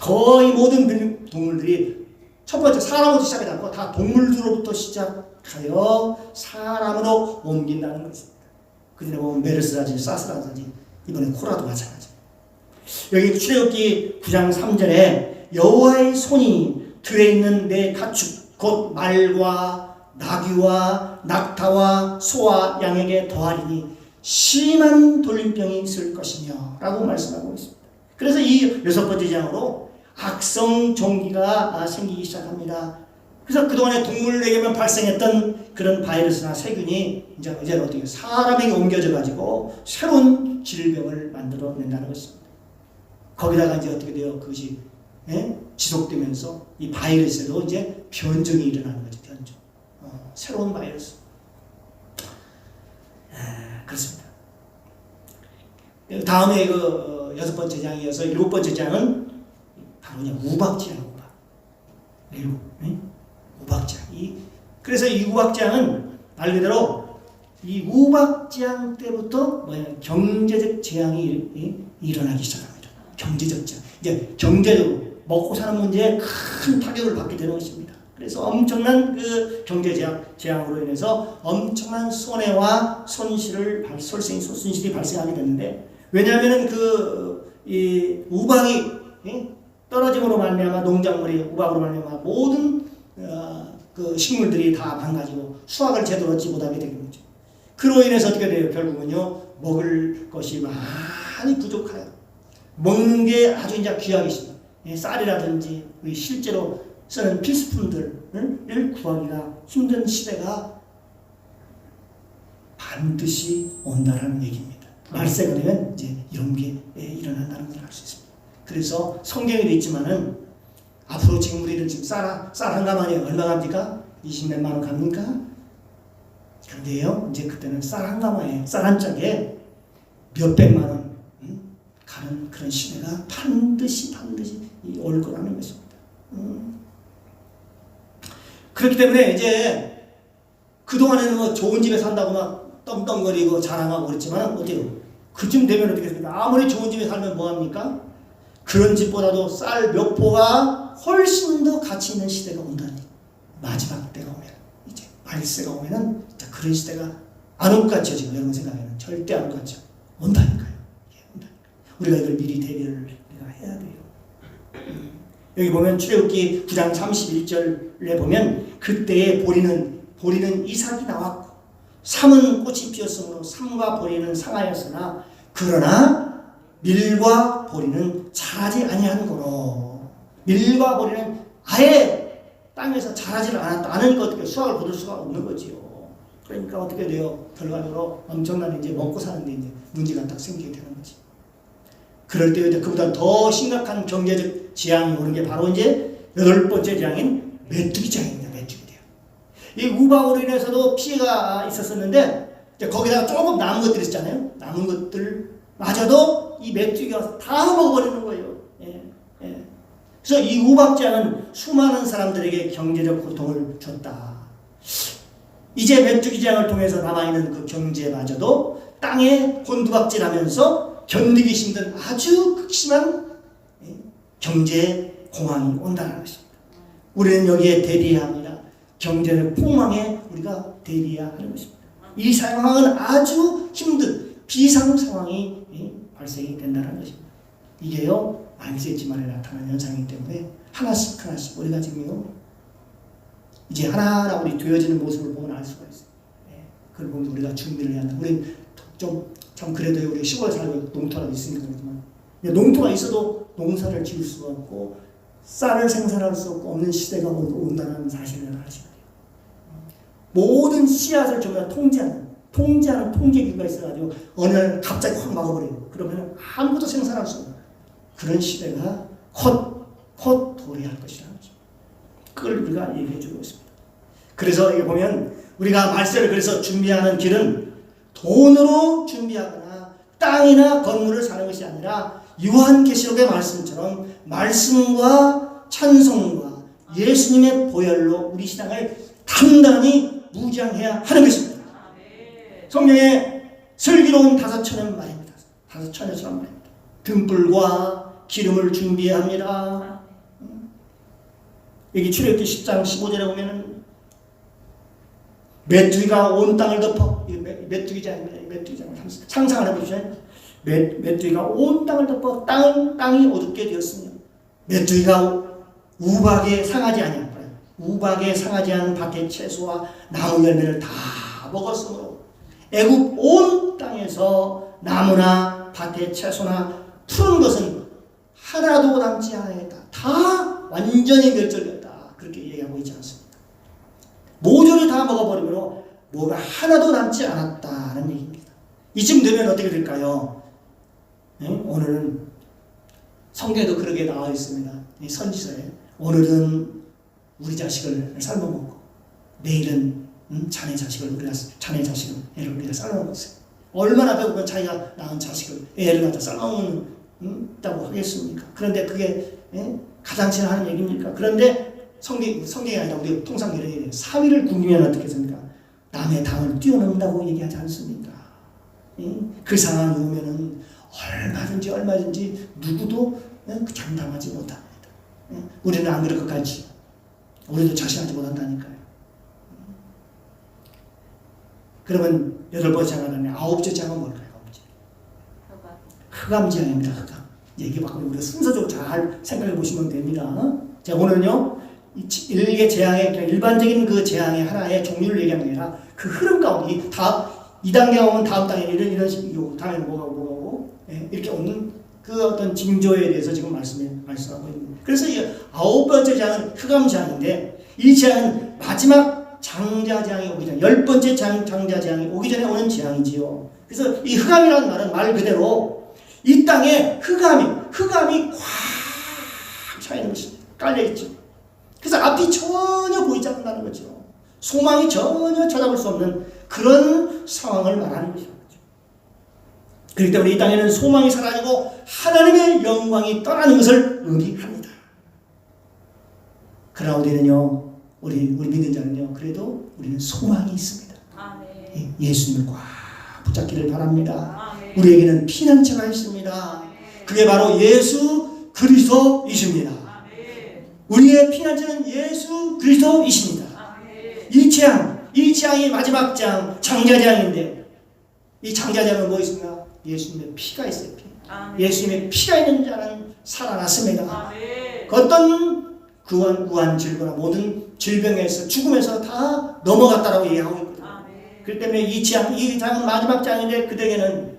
거의 모든 동물들이 첫 번째 사람으로 시작하지 않고 다 동물들로부터 시작하여 사람으로 옮긴다는 것입니다. 그전에 보면 메르스라든지 사스라든지 이번에 코로나도 마찬가지입니다. 여기 출애굽기 9장 3절에 여호와의 손이 들에 있는 내 가축 곧 말과 나귀와 낙타와 소와 양에게 더하리니 심한 돌림병이 있을 것이며 라고 말씀하고 있습니다. 그래서 이 6번째 재앙으로 악성 종기가 생기기 시작합니다. 그래서 그동안에 동물에게만 발생했던 그런 바이러스나 세균이 이제는 어떻게 사람에게 옮겨져 가지고 새로운 질병을 만들어낸다는 것입니다. 거기다가 이제 어떻게 돼요? 그것이 지속되면서 이 바이러스에도 이제 변종이 일어나는 거죠. 변종. 새로운 바이러스. 그렇습니다. 다음에 그 6번째 재앙이어서 7번째 재앙은 바로 그냥 우박재앙. 우박재앙. 그래서 이 우박재앙은 말 그대로 이 우박재앙 때부터 경제적 재앙이 일어나기 시작합니다. 경제적 재앙. 이제 경제적으로 먹고 사는 문제에 큰 타격을 받게 되는 것입니다. 그래서 엄청난 그 경제 재앙으로 인해서 엄청난 손해와 손실이 발생하게 되는데, 왜냐하면은 이 우박이 떨어짐으로 말미암아 농작물이 우박으로 말미암아 모든 그 식물들이 다 망가지고 수확을 제대로 얻지 못하게 되는 거죠. 그로 인해서 어떻게 돼요? 결국은요, 먹을 것이 많이 부족해요. 먹는 게 아주 이제 귀하겠습니다. 쌀이라든지 실제로 쓰는 필수품들을 구하기가 힘든 시대가 반드시 온다라는 얘기입니다. 말세가 되면 이제 이런 게 일어난다는 걸 알 수 있습니다. 그래서 성경에도 있지만은 앞으로 지금 우리는 지금 쌀 한 가마니에 얼마 갑니까? 20몇만 원 갑니까? 그런데요, 이제 그때는 쌀 한 가마에, 쌀 한 짝에 몇백만 원 가는 그런 시대가 반드시 올 거라는 것입니다. 그렇기 때문에 이제 그동안에는 뭐 좋은 집에 산다고 막 떵떵거리고 자랑하고 그랬지만 어때요? 그쯤 되면 어떻게 됩니까? 아무리 좋은 집에 살면 뭐합니까? 그런 집보다도 쌀 몇 포가 훨씬 더 가치 있는 시대가 온다니. 마지막 때가 오면, 이제 말세가 오면은 그런 시대가 안 올 것 같죠. 지금 여러분 생각에는 절대 안 올 것 같죠. 온다니까요. 우리가 이걸 미리 대비를 우리가 해야 돼요. 여기 보면 출애굽기 9장 31절에 보면 그때에 보리는 이삭이 나왔고 삼은 꽃이 피었으므로 삼과 보리는 상하였으나 그러나 밀과 보리는 자라지 아니한 거로. 밀과 보리는 아예 땅에서 자라지를 않으니까 어떻게 수확을 거둘 수가 없는 거지요. 그러니까 어떻게 돼요? 결과적으로 엄청난 이제 먹고 사는데 이제 문제가 딱 생기게 되는 거지. 그럴 때 이제 그보다 더 심각한 경제적 재앙이 오는 게 바로 이제 8번째 재앙인 메뚜기 재앙입니다. 메뚜기 재앙. 이 우박으로 인해서도 피해가 있었었는데 이제 거기다가 조금 남은 것들이 있잖아요. 남은 것들마저도 이 메뚜기가 다 먹어버리는 거예요. 그래서 이 우박 재앙은 수많은 사람들에게 경제적 고통을 줬다. 이제 메뚜기 재앙을 통해서 남아있는 그 경제마저도 땅에 곤두박질하면서 견디기 힘든 아주 극심한 경제 공황이 온다는 것입니다. 우리는 여기에 대비해야 합니다. 경제적 폭망에 우리가 대비해야 하는 것입니다. 이 상황은 아주 힘든 비상 상황이 발생이 된다는 것입니다. 이게요 안식일만에 나타나는 현상이기 때문에 하나씩 우리가 지금요 이제 하나하나 우리 되어지는 모습을 보면 알 수가 있어요. 그걸 보면 우리가 준비를 해야 한다. 우리 참 그래도 우리 시골에 살고 농토라도 있으니까 그렇지만 농토가 있어도 농사를 지을 수가 없고 쌀을 생산할 수 없는 시대가 온다는 사실을 아시죠. 모든 씨앗을 전부 다 통제하는 통제기구가 있어가지고 어느 날 갑자기 확 막아버려요. 그러면 아무것도 생산할 수 없는 그런 시대가 곧 도래할 것이라는 거죠. 그걸 우리가 얘기해 주고 있습니다. 그래서 이게 보면 우리가 말세를 그래서 준비하는 길은 돈으로 준비하거나 땅이나 건물을 사는 것이 아니라 요한계시록의 말씀처럼 말씀과 찬송과 예수님의 보혈로 우리 신앙을 단단히 무장해야 하는 것입니다. 성경에 슬기로운 5처녀 말입니다. 5처녀처럼 말입니다. 등불과 기름을 준비해야 합니다. 여기 출애굽기 10장 15절에 보면은 메뚜기가 온 땅을 덮어, 메뚜기지 아닙니다. 메뚜기장을 상상을 해보시면 메뚜기가 온 땅을 덮어 땅이 어둡게 되었으며 메뚜기가 우박에 상하지 아니하고 우박에 상하지 않은 밭의 채소와 나무 열매를 다 먹었으므로 애굽 온 땅에서 나무나 밭의 채소나 푸른 것은 하나도 남지 않았다. 다 완전히 멸절되었다. 그렇게 얘기하고 있지 않습니까? 모조리 다 먹어버리므로 뭐가 하나도 남지 않았다는 얘기입니다. 이쯤 되면 어떻게 될까요? 오늘은 성경에도 그렇게 나와 있습니다. 이 선지서에 오늘은 우리 자식을 삶아먹고 내일은 자네 자식을 우리가 삶아먹었어요. 얼마나 배고프면 자기가 낳은 자식을 애를 갖다 삶아먹는다고 하겠습니까? 그런데 그게 가장 하는 얘기입니까? 그런데 성경이 아니라 우리 통상 이런 얘기예요. 사위를 굶기면 어떻게 됩니까? 남의 당을 뛰어넘는다고 얘기하지 않습니까? 그 상황이 오면은 얼마든지 누구도 장담하지 못합니다. 우리는 안 그럴 것 같지. 우리도 자신하지 못한다니까요. 그러면 8번째 장은 9째 장은 뭘까요? 흑암재앙입니다. 흑암. 얘기 바꾸면 우리가 순서적으로 잘 생각해 보시면 됩니다. 자, 오늘은요 일개 재앙의 일반적인 그 재앙의 하나의 종류를 얘기하는 게 아니라 그 흐름 가운데 이 단계가 오면 다음 단계는 이런 식이고 다음에는 뭐가 이렇게 오는 그 어떤 징조에 대해서 지금 말씀하고 있는. 그래서 이 9번째 재앙은 흑암재앙인데 이 재앙은 마지막 장자재앙이 오기 전에 10번째 장자재앙이 오기 전에 오는 재앙이지요. 그래서 이 흑암이라는 말은 말 그대로 이 땅에 흑암이 꽉 차있는 것입니다. 깔려있죠. 그래서 앞이 전혀 보이지 않는다는 거죠. 소망이 전혀 찾아볼 수 없는 그런 상황을 말하는 것이죠. 그렇기 때문에 이 땅에는 소망이 사라지고 하나님의 영광이 떠나는 것을 의미합니다. 그러나 우리는요, 우리 믿는 자는요, 그래도 우리는 소망이 있습니다. 아멘. 예수님을 꽉 붙잡기를 바랍니다. 아멘. 우리에게는 피난처가 있습니다. 그게 바로 예수 그리스도이십니다. 아멘. 우리의 피난처는 예수 그리스도이십니다. 아멘. 이 재앙이 마지막 재앙, 장자재앙인데 이 장자재앙은 뭐 있습니까? 예수님의 피가 있어요. 피. 예수님의 피가 있는 자는 살아났습니다. 아멘. 어떤 구한 질거나 모든 질병에서 죽음에서 다 넘어갔다라고 얘기하고 있거든요. 그렇기 때문에 이 장은 마지막 장인데 그들에게는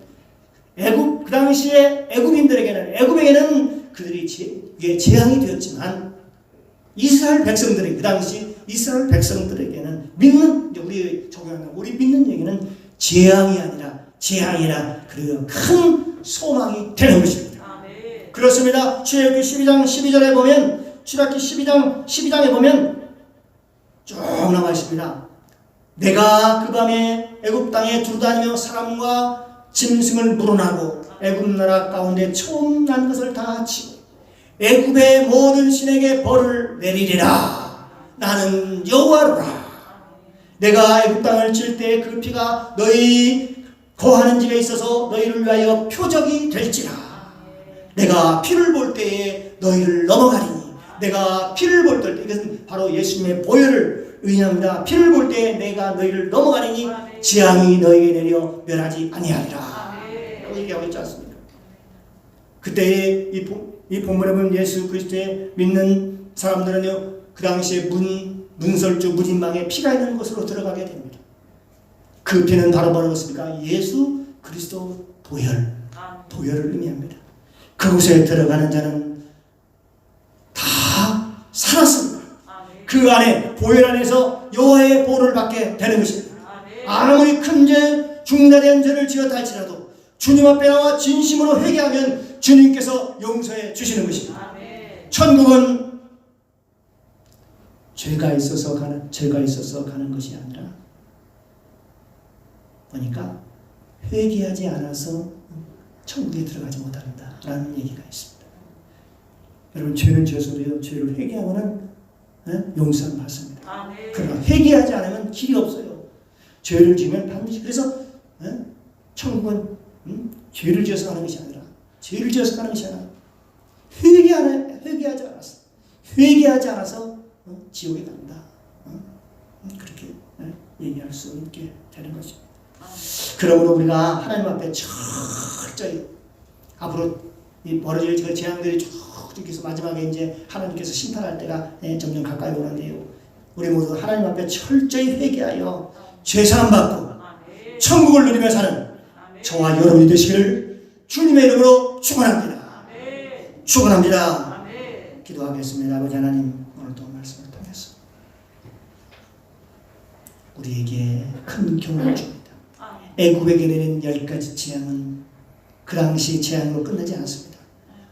그 당시에 애굽에게는 그들이 재앙이 되었지만 이스라엘 백성들이 그 당시 이스라엘 백성들에게는 우리 믿는 얘기는 재앙이 아니라 그리고 큰 소망이 되는 것입니다. 아멘. 그렇습니다. 출애굽기 12장 12절에 보면 출애굽기 12장에 보면 쭉 나와 있습니다. 내가 그 밤에 애굽 땅에 두루다니며 사람과 짐승을 물어나고 애굽 나라 가운데 처음 난 것을 다 치고 애굽의 모든 신에게 벌을 내리리라. 나는 여호와라. 내가 애굽 땅을 칠 때 그 피가 너희 거하는 집에 있어서 너희를 위하여 표적이 될지라. 내가 피를 볼 때에 너희를 넘어가리니. 내가 피를 볼 때, 이것은 바로 예수님의 보혈을 의미합니다. 피를 볼 때 내가 너희를 넘어가리니 재앙이 너희에게 내려 멸하지 아니하리라. 라고 얘기하고 있지 않습니까? 그때 이 본문에 보면 예수 그리스도에 믿는 사람들은요, 그 당시에 문설주 문인망에 피가 있는 곳으로 들어가게 됩니다. 그 피는 바로 뭐였습니까? 예수 그리스도 보혈을 의미합니다. 그곳에 들어가는 자는 다 살았습니다. 그 안에 보혈 안에서 여호와의 보호를 받게 되는 것입니다. 아무리 큰 죄, 중대한 죄를 지었다 할지라도 주님 앞에 나와 진심으로 회개하면 주님께서 용서해 주시는 것입니다. 천국은 죄가 있어서 가는 것이 아니라 보니까 회개하지 않아서 천국에 들어가지 못한다라는 얘기가 있습니다. 여러분, 죄는 죄소리요. 죄를 회개하면은 용서를 받습니다. 그러나 회개하지 않으면 길이 없어요. 죄를 지으면 반드시, 그래서 천국은 죄를 지어서 가는 것이 아니라 회개하지 않아서 지옥에 간다. 그렇게 얘기할 수 있게 되는 것입니다. 그러므로 우리가 하나님 앞에 철저히 앞으로 이 벌어질 재앙들이 쭉 이렇게 마지막에 이제 하나님께서 심판할 때가 점점 가까이 오는데요. 우리 모두 하나님 앞에 철저히 회개하여 죄사함 받고 천국을 누리며 사는 저와 여러분이 되시기를 주님의 이름으로 축원합니다. 축원합니다. 기도하겠습니다. 아버지 하나님, 오늘도 말씀을 통해서 우리에게 큰 교훈을 줍니다. 애굽에게 내린 10가지 재앙은 그 당시 재앙으로 끝나지 않습니다.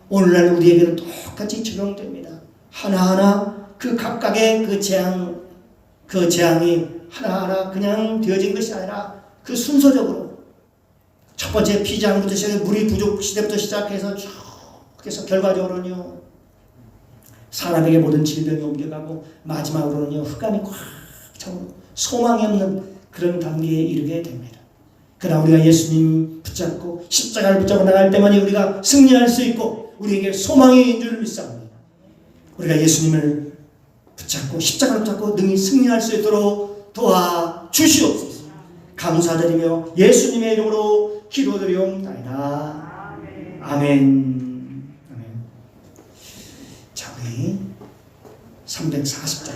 오늘날 우리에게는 똑같이 적용됩니다. 하나하나 그 각각의 그 재앙이 하나하나 그냥 되어진 것이 아니라 그 순서적으로 첫 번째 피장부터 시작해서 물이 부족 시대부터 시작해서 쭉 해서 결과적으로는요, 사람에게 모든 질병이 옮겨가고 마지막으로는요, 흑암이 꽉 차고 소망이 없는 그런 단계에 이르게 됩니다. 그러나 우리가 예수님 붙잡고 십자가를 붙잡고 나갈 때만이 우리가 승리할 수 있고 우리에게 소망이 있는 줄 믿습니다. 우리가 예수님을 붙잡고 십자가를 붙잡고 능히 승리할 수 있도록 도와주시옵소서. 감사드리며 예수님의 이름으로 기도드리옵나이다. 아멘. 자, 우리 340장